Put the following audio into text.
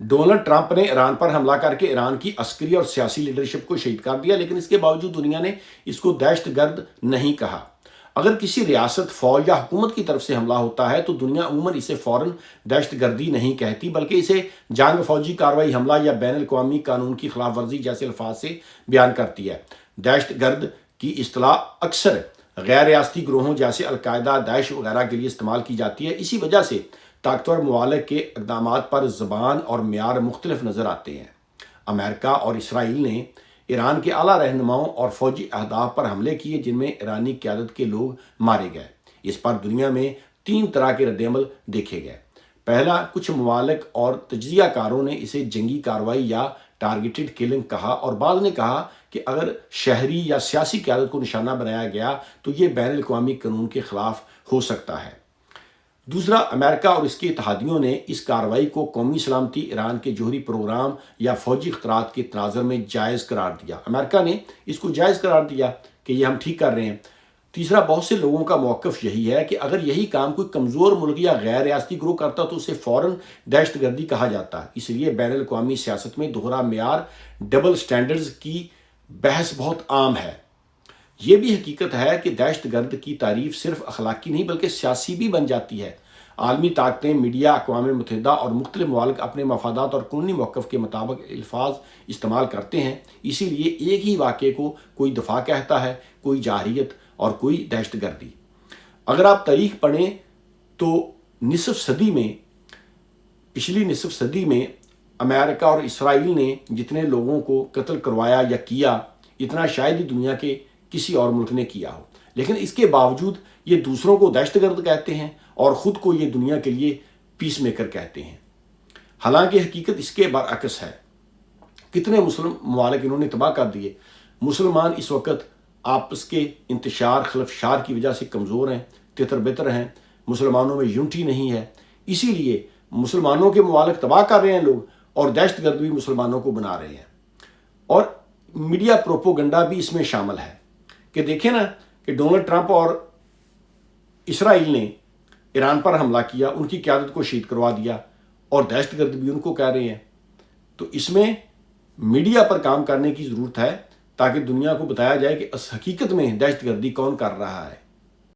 Donald Trump ने Iran पर हमला करके ईरान की अस्करी और सियासी लीडरशिप को शहीद कर दिया, लेकिन इसके बावजूद दुनिया ने इसको दहशतगर्द नहीं कहा। अगर किसी रियासत, फौज या हुकूमत की तरफ से हमला होता है तो दुनिया अमूमन इसे फौरन दहशतगर्दी नहीं कहती, बल्कि इसे जंग, फौजी कार्रवाई, हमला या बैन अवी कानून की खिलाफ वर्जी जैसे अल्फाज से बयान करती है। दहशतगर्द की इस्तिलाह अक्सर गैर रियासती ग्रोहों जैसे अलकायदा, दाइश वगैरह के लिए इस्तेमाल की जाती है। इसी वजह से ताकतवर ममालिक के इक़दाम पर ज़बान और मेयार मुख्तलिफ नज़र आते हैं। अमेरिका और इसराइल ने ईरान के आला रहनुमाओं और फौजी अहदाफ पर हमले किए, जिनमें ईरानी क़यादत के लोग मारे गए। इस पर दुनिया में 3 तरह के रद्दअमल देखे गए। पहला, कुछ ममालिक और तज्ज़ियाकारों ने इसे जंगी कार्रवाई या टारगेटेड किलिंग कहा, और बाद ने कहा कि अगर शहरी या सियासी क़यादत को निशाना बनाया गया तो ये बैन अवी कानून के ख़िलाफ़ हो सकता है। दूसरा, अमेरिका और इसके इत्तेहादियों ने इस कार्रवाई को कौमी सलामती, ईरान के जौहरी प्रोग्राम या फौजी खतरात के तनाज़ुर में जायज़ करार दिया। अमेरिका ने इसको जायज़ करार दिया कि ये हम ठीक कर रहे हैं। तीसरा, बहुत से लोगों का मौक़िफ़ यही है कि अगर यही काम कोई कमज़ोर मुल्क या गैर रियासती ग्रोह करता तो उसे फ़ौरन दहशतगर्दी कहा जाता। इसलिए बैन अवी सियासत में दोहरा मेयार, डबल स्टैंडर्ड्स की बहस बहुत आम है। ये भी हकीकत है कि दहशतगर्द की तारीफ सिर्फ अखलाकी नहीं बल्कि सियासी भी बन जाती है। आलमी ताकतें, मीडिया, अक़वाम मुत्तहिदा और मुख्तलिफ ममालिक अपने मफादात और कानूनी मौक़िफ़ के मुताबिक अल्फाज इस्तेमाल करते हैं। इसीलिए एक ही वाक़े को कोई दफ़ा कहता है, कोई जाहिरियत और कोई दहशतगर्दी। अगर आप तारीख़ पढ़ें तो पिछली निसफ सदी में अमेरिका और इसराइल ने जितने लोगों को कत्ल करवाया या किया, इतना शायद ही दुनिया के किसी और मुल्क ने किया हो। लेकिन इसके बावजूद ये दूसरों को दहशतगर्द कहते हैं और ख़ुद को ये दुनिया के लिए पीस मेकर कहते हैं। हालांकि हकीकत इसके बरअक्स है। कितने मुस्लिम ममालिक इन्होंने तबाह कर दिए। मुसलमान इस वक्त आपस के इंतशार, खलफशार की वजह से कमज़ोर हैं, तितर बितर हैं, मुसलमानों में यूनिटी नहीं है। इसीलिए मुसलमानों के ममालिक तबाह कर रहे हैं लोग, और दहशतगर्द भी मुसलमानों को बना रहे हैं। और मीडिया प्रोपोगंडा भी इसमें शामिल है कि देखें ना कि डोनाल्ड ट्रंप और इसराइल ने ईरान पर हमला किया, उनकी क़यादत को शहीद करवा दिया, और दहशतगर्द भी उनको कह रहे हैं। तो इसमें मीडिया पर काम करने की ज़रूरत है ताकि दुनिया को बताया जाए कि हकीकत में दहशतगर्दी कौन कर रहा है।